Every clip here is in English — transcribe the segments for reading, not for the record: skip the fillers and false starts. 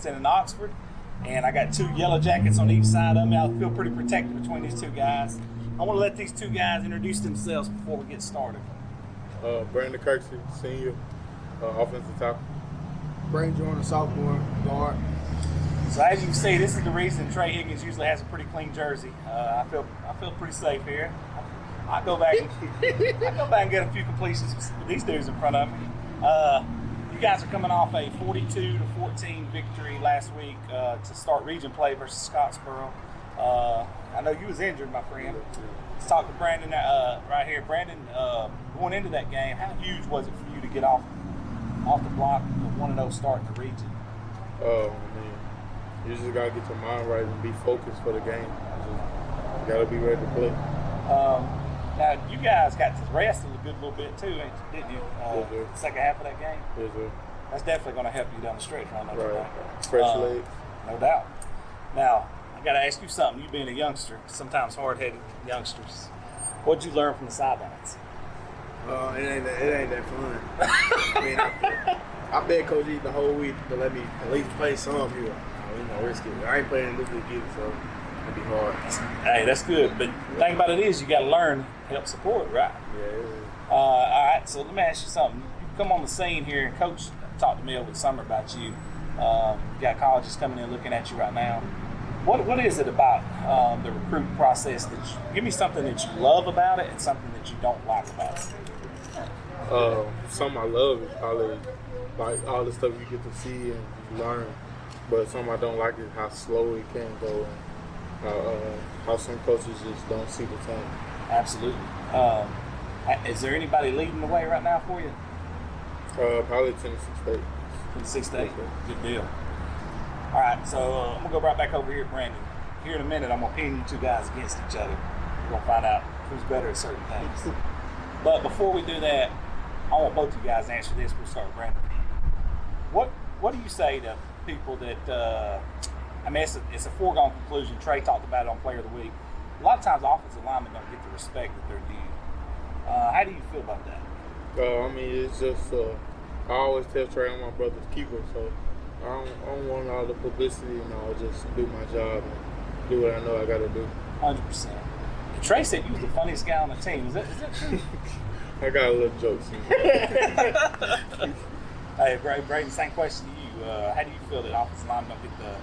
Anniston and Oxford. And I got 2 yellow jackets on each side of me. I feel pretty protected between these 2 guys. I want to let these 2 guys introduce themselves before we get started. Brandon Kirksey, senior, offensive tackle. Brain Jordan, sophomore, guard. So as you can see, this is the reason Trey Higgins usually has a pretty clean jersey. I feel pretty safe here. I go back and get a few completions with these dudes in front of me. You guys are coming off a 42-14 victory last week to start region play versus Scottsboro. I know you was injured, my friend. Let's talk to Brandon right here. Brandon, going into that game, how huge was it for you to get off the block, the 1-0 start in the region? I mean, you just gotta get your mind right and be focused for the game. You gotta be ready to play. Now, you guys got to rest a good little bit too, didn't you? Yes, sir. Second half of that game? Yes, sir. That's definitely going to help you down the stretch, right? Right. Fresh legs. No doubt. Now, I got to ask you something. You being a youngster, sometimes hard-headed youngsters, what did you learn from the sidelines? It ain't that fun. I mean, I bet Coach E the whole week to let me at least play some here. Risk it. I ain't playing this week either, so it'll be hard. Hey, that's good. But the thing about it is you got to learn to help support, right? Yeah. All right, so let me ask you something. You come on the scene here, and Coach talked to me over the summer about you. You got colleges coming in looking at you right now. What is it about the recruiting process that give me something that you love about it and something that you don't like about it? Something I love is probably like all the stuff you get to see and learn. But something I don't like is how slow it can go and how some coaches just don't see the time. Absolutely. Is there anybody leading the way right now for you? Probably Tennessee State. Tennessee State? Good deal. All right, so I'm going to go right back over here, Brandon. Here in a minute, I'm going to pin you 2 guys against each other. We're going to find out who's better at certain things. But before we do that, I want both of you guys to answer this. We'll start with Brandon. What do you say to people that, I mean, it's a foregone conclusion. Trey talked about it on Player of the Week. A lot of times offensive linemen don't get the respect that they're due. How do you feel about that? I mean, it's just, I always tell Trey I'm my brother's keeper, so I don't want all the publicity, I'll just do my job and do what I know I got to do. 100%. Trey said you was the funniest guy on the team. Is that true? I got a little jokes in there. Hey, Brayden, same question to you. How do you feel that offensive linemen don't get the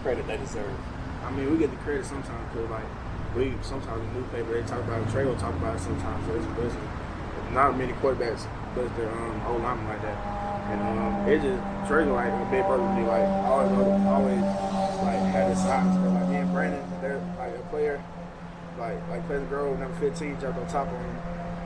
credit they deserve? I mean, we get the credit sometimes because, sometimes in the newspaper, they talk about it. Trey will talk about it sometimes, so it's not many quarterbacks does their old linemen like that. And it just, Trey's like a big brother to me, always had his sides. But me and Brandon, they're like a player, like Pleasant Grove, number 15, jumped on top of him.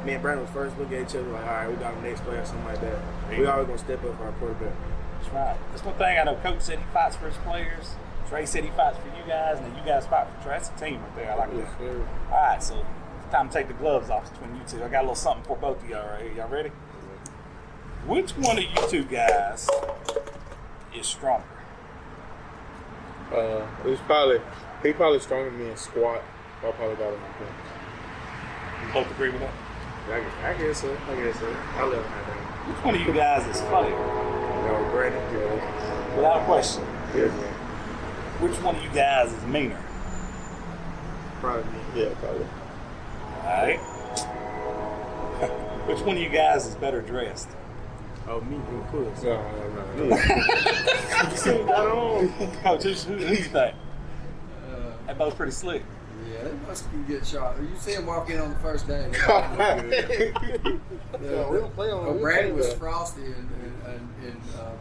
Me and Brandon was first looking at each other like, all right, we got the next player or something like that. We always gonna step up for our quarterback. That's right. That's one thing I know. Coach said he fights for his players. Trey said he fights for you guys, and then you guys fight for Trey. That's a team right there. I like that. Sure. All right, so it's time to take the gloves off between you 2. I got a little something for both of y'all right here. Y'all ready? Which one of you 2 guys is stronger? He probably stronger than me in squat. I probably got him in bench. You both agree with that? I guess so. I let him have that. Which one of you guys is funnier? No, Brandon. Yeah. Without question. Yes. Which one of you guys is meaner? Probably me. Yeah, probably. All right. Which one of you guys is better dressed? Oh, me, of course. No. You see that on? Coach, who do you think? They're both pretty slick. Yeah, they must can get shot. You see him walk in on the first day. Brandon was frosty and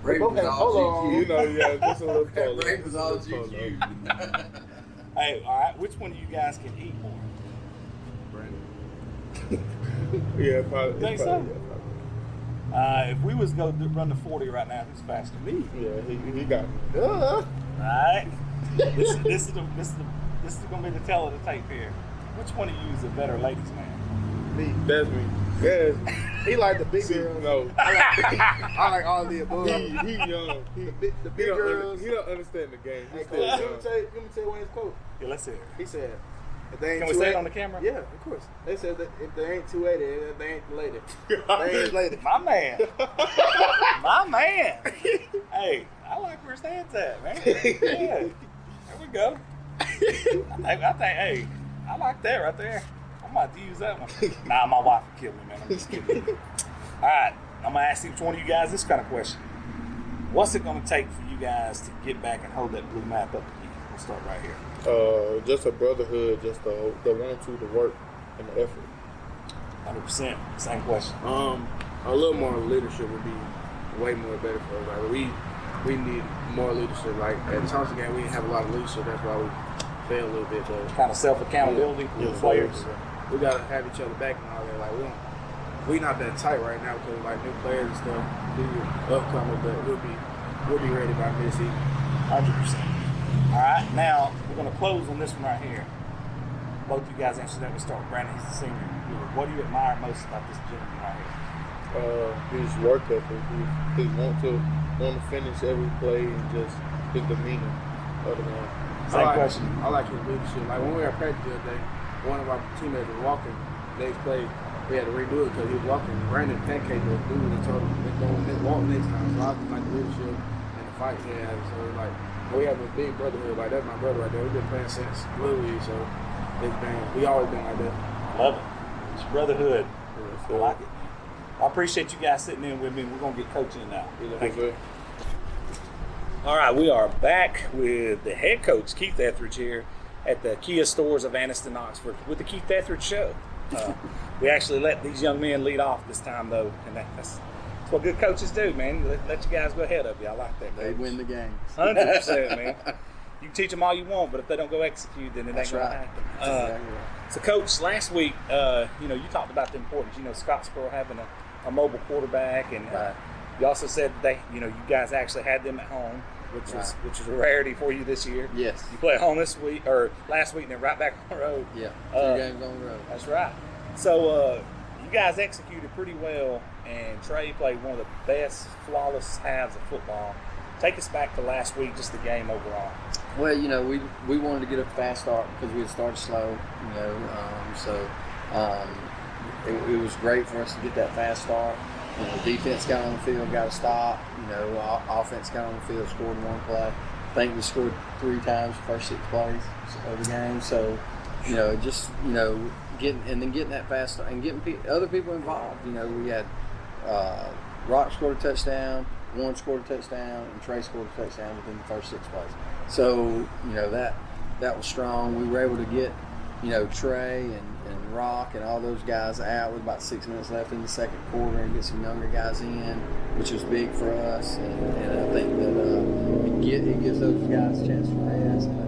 Brayden was all GQ. Just a little taller. Brayden was all GQ. Hey, all right. Which one of you guys can eat more? Brandon. Yeah, probably. Think so? If we was to go run the 40 right now, who's faster? Me. Yeah, he got it. All right. This is gonna be the tell of the tape here. Which one of you is a better ladies man? Me. That's me. Yes. He like the big girls. No. I like all the above. He young. The big girls. He don't understand the game. He's Hey, still Coach, young. let me tell you when his coach. Yeah, let's hear it. He said, if they ain't Can we say it on the camera? Yeah, of course. They said that if they ain't 280, they ain't the lady. They ain't lady. My man. My man. Hey, I like where his head's at, man. Yeah, there we go. I think, hey, I like that right there. I'm about to use that one. Nah, my wife would kill me, man. I'm just kidding. All right, I'm gonna ask each one of you guys this kind of question. What's it gonna take for you guys to get back and hold that blue map up again? We'll start right here. Just a brotherhood, just the want to work and the effort. 100%. Same question. A little more leadership would be way more better for us. Like we need more leadership. Like at Thompson game, we didn't have a lot of leadership. That's why we failed a little bit. But Kind of self-accountability for the players. We gotta have each other back and all that. Like we not that tight right now because like new players and stuff, upcoming. But we'll be ready by mid-season. 100%. All right, now we're gonna close on this one right here. Both you guys answer that. We'll start with Brandon. He's the senior. What do you admire most about this gentleman right here? His work ethic, his want to finish every play, and just his demeanor of the game. Same question. I like his leadership. Like when we were at practice the other day, one of our teammates was walking. Next play, we had to redo it because he was walking. Brandon pancaked the dude and told him to walk next time. So I just like the leadership and the fight he has. So like we have a big brotherhood. Like that's my brother right there. We've been playing since Little League, so we always been like that. Love it. It's brotherhood. I like it. I appreciate you guys sitting in with me. We're going to get coaching now. Thank you. All right, we are back with the head coach, Keith Etheredge, here at the Kia stores of Anniston, Oxford, with the Keith Etheredge Show. We actually let these young men lead off this time, though, and that's what good coaches do, man. Let you guys go ahead of you. I like that. They win the games. 100%, man. You can teach them all you want, but if they don't go execute, then it ain't going to happen. So, Coach, last week, you talked about the importance, Scottsboro having a mobile quarterback, and you also said that you guys actually had them at home, which was a rarity for you this year. Yes. You play at home this week or last week, and then right back on the road. Yeah, 2 games on the road. That's right. So you guys executed pretty well, and Trey played one of the best flawless halves of football. Take us back to last week, just the game overall. Well, we wanted to get a fast start because we had started slow, it was great for us to get that fast start. Defense got on the field, got a stop. Offense got on the field, scored 1 play. I think we scored 3 times the first 6 plays of the game. So, getting that fast start and getting other people involved. We had Rock scored a touchdown, Warren scored a touchdown, and Trey scored a touchdown within the first 6 plays. So, that was strong. We were able to get, Trey and Rock and all those guys out with about 6 minutes left in the second quarter and get some younger guys in, which was big for us. And I think that it gives those guys a chance to rest. But,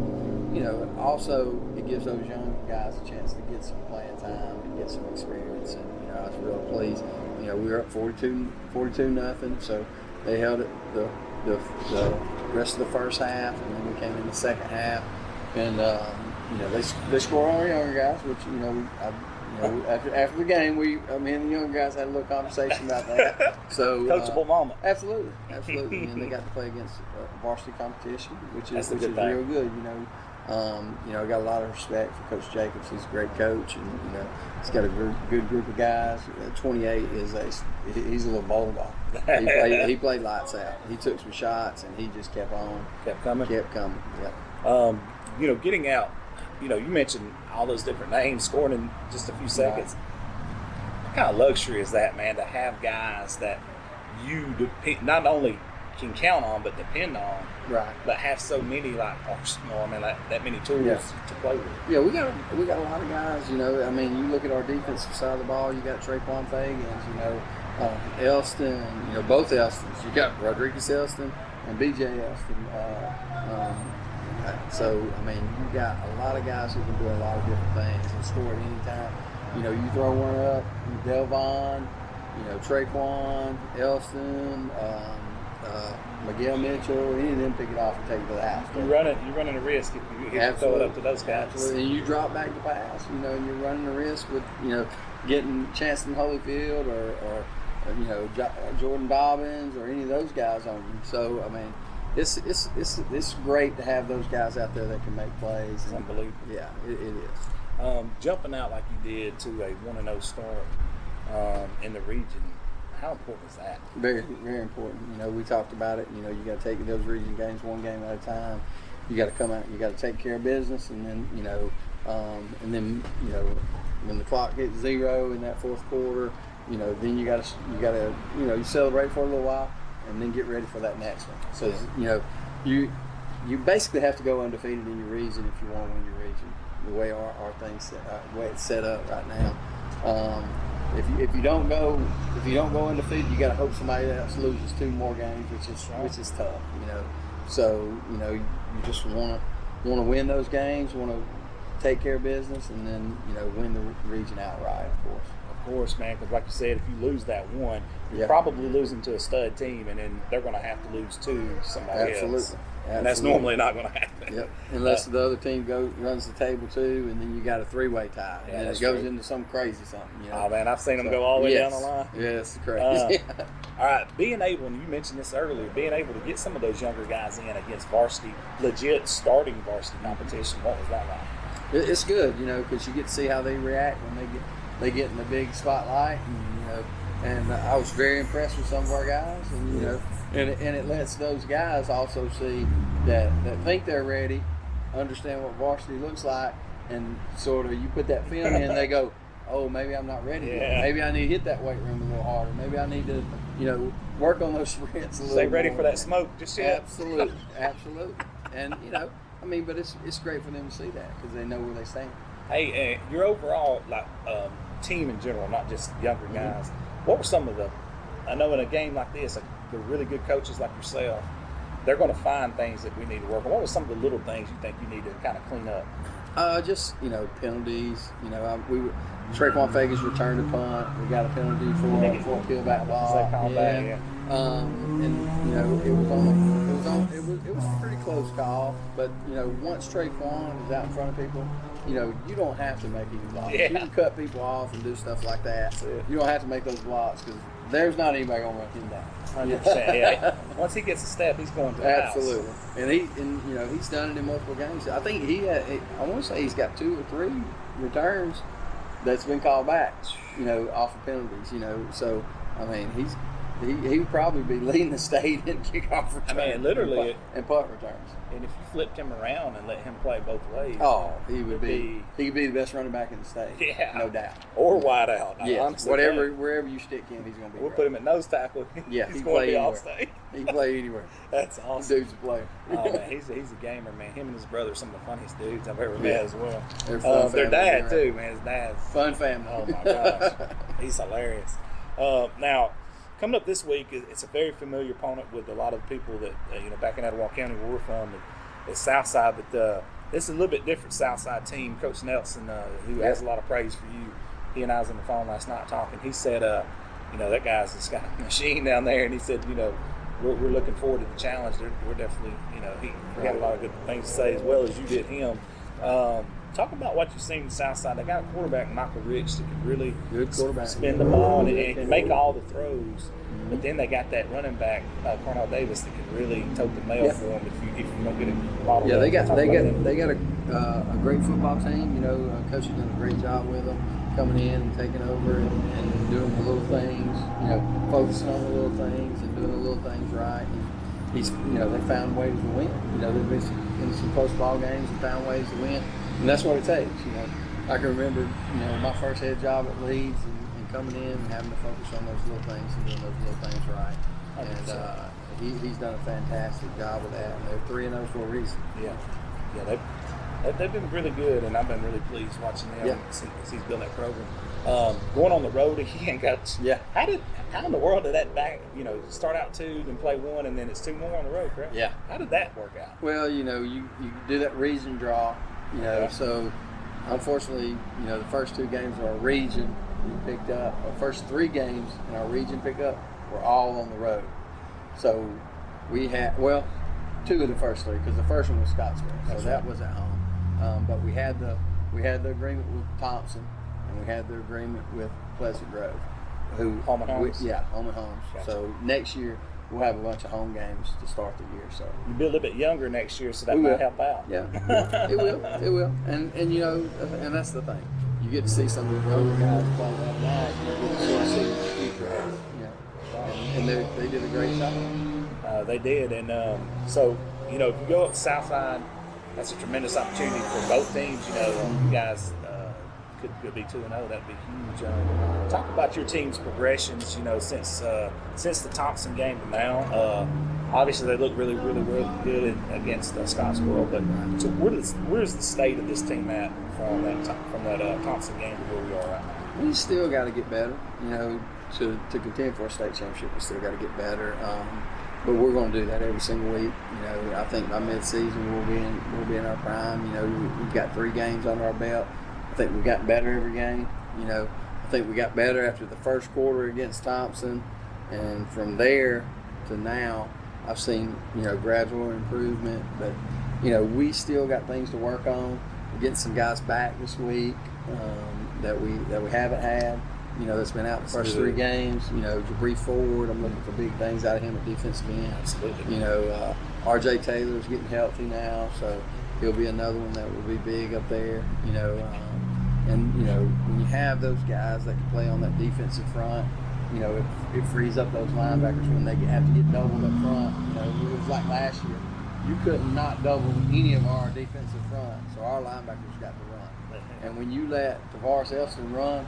also it gives those young guys a chance to get some playing time and get some experience. And, I was real pleased. We were up 42-0, so they held it the rest of the first half, and then we came in the second half, and they scored on our younger guys, which after the game, me and the younger guys had a little conversation about that. So coachable moment. Absolutely, and they got to play against varsity competition, which is real good. I got a lot of respect for Coach Jacobs. He's a great coach, and he's got a good group of guys. 28 he's a little bowling ball. He played lights out. He took some shots, and he just kept coming. Yeah. Getting out. You mentioned all those different names, scoring in just a few seconds. Right. What kind of luxury is that, man, to have guys that you not only can count on but depend on, right? But have so many that many tools to play with. Yeah, we got a lot of guys. You look at our defensive side of the ball. You got Traquan Fagans. Elston. Both Elstons. You got Rodriguez Elston and BJ Elston. So, you got a lot of guys who can do a lot of different things and score at any time. You throw one up, Delvon, Traquan, Elston, Miguel Mitchell, any of them pick it off and take it to the house. You're running a risk if you throw it up to those guys. Absolutely. And you drop back to pass, and you're running a risk with, getting Chancellor Holyfield or Jordan Dobbins or any of those guys on you. So, it's great to have those guys out there that can make plays. It's unbelievable. Yeah, it is. Jumping out like you did to a 1-0 start in the region, How important is that? Very, very important. You know, we talked about it. You know, you got to take those region games one game at a time. You got to come out. You got to take care of business, and then when the clock hits 0 in that fourth quarter, you know, then you got to you celebrate for a little while, and then get ready for that next one. So you basically have to go undefeated in your region if you want to win your region. The way our things, the way it's set up right now. If you don't go undefeated, you got to hope somebody else loses 2 more games, which is tough. You know, so you just want to win those games, want to take care of business, and then win the region outright, of course. Of course, man, because like you said, if you lose that one, you're Yeah. probably losing to a stud team, and then they're going to have to lose 2 to somebody else. And that's normally not going to happen. Yep. Unless the other team runs the table too, and then you got a 3-way tie, Yeah, and then that's it goes true. into some crazy something. You know? Oh man, I've seen them go all the way down the line. Yes, crazy. All right, being able, and you mentioned this earlier, being able to get some of those younger guys in against varsity, legit starting varsity competition, what was that like? It's good, because you get to see how they react when they get in the big spotlight, and I was very impressed with some of our guys, and it lets those guys also see that think they're ready, understand what varsity looks like, and sort of you put that film in, they go, oh, maybe I'm not ready yet. Maybe I need to hit that weight room a little harder. Maybe I need to, work on those sprints a little Stay ready more. for that smoke just yet. Absolutely, absolutely. And, but it's great for them to see that because they know where they stand. Hey, your overall team in general, not just younger guys. What were some of I know in a game like this, the really good coaches like yourself, they're going to find things that we need to work on. What were some of the little things you think you need to kind of clean up? Just penalties. Traquan Fagan's returned a punt. We got a penalty for a pillback ball. It was a pretty close call. But once Traquan is out in front of people, you don't have to make any blocks. Yeah. You can cut people off and do stuff like that. You don't have to make those blocks because there's not anybody going to run him down. 100%. Yeah. Once he gets a step, he's going to the Absolutely. house. And he's done it in multiple games. I think I want to say he's got 2 or 3 returns that's been called back, off of penalties, So, I mean, he would probably be leading the state in kickoff returns. I mean, literally. And punt returns. And if you flipped him around and let him play both ways. Oh, he could be the best running back in the state. Yeah. No doubt. Or wide out. Yeah. Honestly, Wherever you stick him, he's going to be we'll great. put him at nose tackle. Yeah, he's he going to play be anywhere. all state. He can play anywhere. That's awesome. Dude's a player. Oh man, he's a gamer, man. Him and his brother are some of the funniest dudes I've ever met as well. They're fun their family, dad right? too, man. His dad's Fun family. Oh my gosh, he's hilarious. Now, coming up this week, it's a very familiar opponent with a lot of people that back in Etowah County where we're from. It's Southside, but this is a little bit different Southside team. Coach Nelson, who has a lot of praise for you, he and I was on the phone last night talking. He said, that guy's just got a machine down there, and he said, we're looking forward to the challenge. We're definitely, he had a lot of good things to say as well as you did him. Talk about what you've seen in Southside. They got a quarterback, Michael Rich, that can really spin the ball and can make all the throws. But then they got that running back, Cornell Davis, that can really tote the mail for them if you don't get it bottled up. They got a great football team. Coach has done a great job with them, coming in and taking over and doing the little things. Focusing on the little things and doing the little things right. And they found ways to win. They've been in some close ball games and found ways to win, and that's what it takes. I can remember my first head job at Leeds and coming in and having to focus on those little things and doing those little things right. And he's done a fantastic job with that. And they're 3-0 for a reason. Yeah, they've been really good, and I've been really pleased watching them since he's built that program. Going on the road again, Coach. Yeah. How in the world did that back? Start out 2, then play 1, and then it's 2 more on the road, correct? Yeah. How did that work out? Well, you do that region draw. So unfortunately, the first 2 games of our region we picked up. Our first 3 games in our region pickup were all on the road. So we had 2 of the first 3 because the first one was Scottsville, so that was at home. But we had the agreement with Thompson, and we had the agreement with Pleasant Grove, who Home and homes. home and homes. Gotcha. So next year we'll have a bunch of home games to start the year. So You'll be a little bit younger next year, so that might help out. Yeah, it will, and and that's the thing. You get to see some of the older guys play that night. You get to sort of see the future. and they did a great job. They did, and so you know, if you go up the south side, that's a tremendous opportunity for both teams. You know, you guys could be 2-0. That'd be huge. Talk about your team's progressions. You know, since the Thompson game to now. Obviously, they look really, really, really good against Scottsboro. But so where's the state of this team at from that Thompson game to where we are right now? We still got to get better. You know, to contend for a state championship, we still got to get better. But we're going to do that every single week. You know, I think by mid-season we'll be in our prime. You know, we've got 3 games under our belt. I think we've gotten better every game. You know, I think we got better after the first quarter against Thompson, and from there to now, I've seen, you know, gradual improvement. But you know, we still got things to work on. We're getting some guys back this week that we haven't had. You know, that's been out the first 3 games. You know, Jabri Ford, I'm looking for big things out of him at defensive end. Absolutely. You know, R.J. Taylor's getting healthy now, so he'll be another one that will be big up there. You know, and you know, when you have those guys that can play on that defensive front, you know, it frees up those linebackers when they have to get doubled up front. You know, it was like last year. You couldn't not double any of our defensive front, so our linebackers got to run. And when you let Tavares Elston run,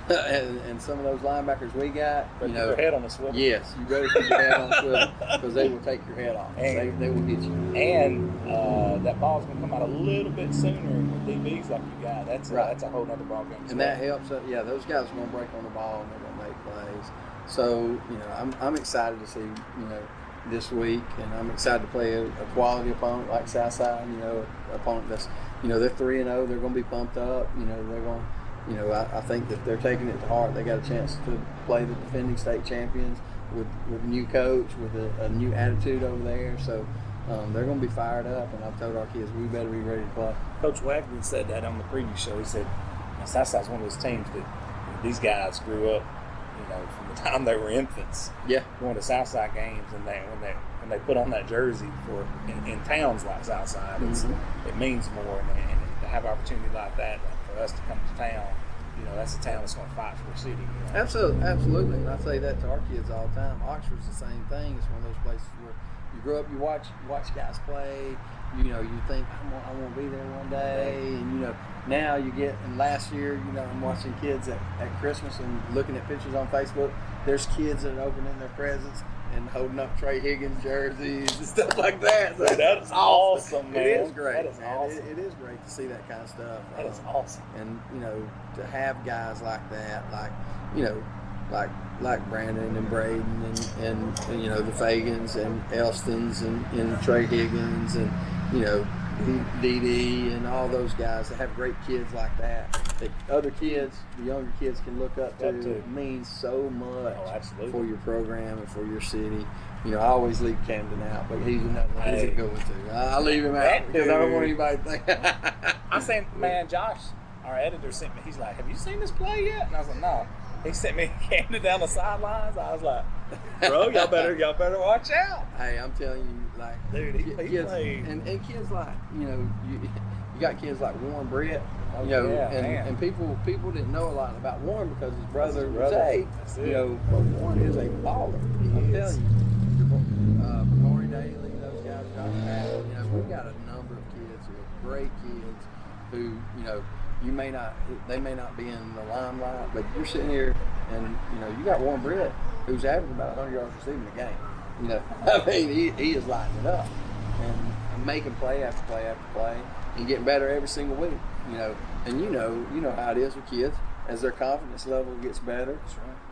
and some of those linebackers we got, you know, your head on the swivel. Yes, you better keep your head on the swivel because they will take your head off. And they will hit you. And that ball's gonna come out a little bit sooner with DBs like you got. That's a whole other ball game. And that helps. Yeah, those guys are gonna break on the ball and they're gonna make plays. So you know, I'm excited to see, you know, this week, and I'm excited to play a quality opponent like Southside. You know, opponent that's, you know, they're 3-0. They're gonna be pumped up. You know, they're gonna. You know, I think that they're taking it to heart. They got a chance to play the defending state champions with a new coach, with a new attitude over there. So they're going to be fired up, and I've told our kids we better be ready to play. Coach Wagner said that on the preview show. He said Southside's one of those teams that, you know, these guys grew up, you know, from the time they were infants. Yeah, going to Southside games, and when they put on that jersey for in towns like Southside, it means more, and to have opportunity like that. For us to come to town, you know, that's a town that's going to fight for the city. You know? Absolutely. And I say that to our kids all the time. Oxford's the same thing. It's one of those places where you grow up, you watch guys play. You know, you think I want to be there one day, and you know, now you get. And last year, you know, I'm watching kids at Christmas and looking at pictures on Facebook. There's kids that are opening their presents and holding up Trey Higgins jerseys and stuff like that. So that is awesome, man. It is great. That is awesome. It is great to see that kind of stuff. That is awesome. And you know, to have guys like that, like, you know, like Brandon and Braden and you know, the Fagans and Elstons and Trey Higgins and, you know, DD and all those guys that have great kids like that other kids, the younger kids, can look up to. It means so much for your program and for your city. You know, I always leave Camden out, but he's another one. He's a good one too. I leave him out because I don't want anybody to think. I said, man, Josh, our editor, sent me. He's like, "Have you seen this play yet?" And I was like, "No." He sent me Camden down the sidelines. I was like, "Bro, y'all better watch out." Hey, I'm telling you, like, dude, he kids, played. And kids like, you know, you got kids like Warren Brett. You know, and people didn't know a lot about Warren because his brother was Jay. You know, but Warren is a baller. I'm telling you, Corey Daly, those guys, Josh Patton. You know, we've got a number of kids who are great kids who, you know, they may not be in the limelight, but you're sitting here and, you know, you got Warren Brett who's averaging about 100 yards receiving a game. You know, I mean, he is lighting it up and making play after play after play and getting better every single week. You know, and you know how it is with kids. As their confidence level gets better,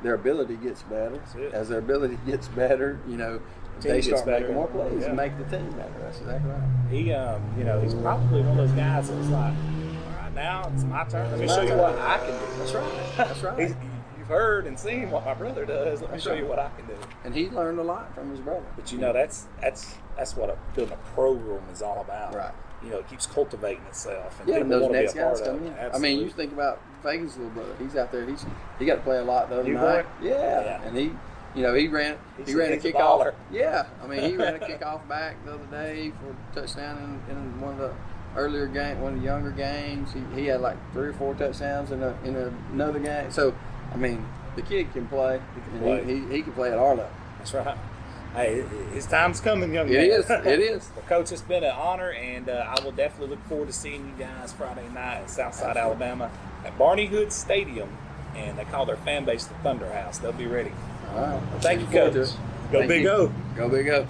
their ability gets better. As their ability gets better, you know, they start making more plays and make the team better. That's exactly right. He, you know, he's probably one of those guys that's like, all right, now it's my turn. Let me show you what I can do. That's right. That's right. You've heard and seen what my brother does. Let me show you what I can do. And he learned a lot from his brother. But you know, that's what building a program is all about. Right. You know, it keeps cultivating itself. And and those next guys come in. I mean, you think about Fagan's little brother. He's out there. He got to play a lot the other night. Yeah. And he, you know, he ran a kickoff. Yeah. I mean, he ran a kickoff back the other day for a touchdown in one of the earlier game, one of the younger games. He had like 3 or 4 touchdowns in another game. So, I mean, The kid can play. can play. And he can play at our level. That's right. Hey, his time's coming, young It man. is. It is. Well, Coach, it's been an honor, and I will definitely look forward to seeing you guys Friday night at Southside, Alabama at Barney Hood Stadium, and they call their fan base the Thunder House. They'll be ready. All right. Thank you, Looking forward to Coach. it. Go Thank Big you. O. Go Big O.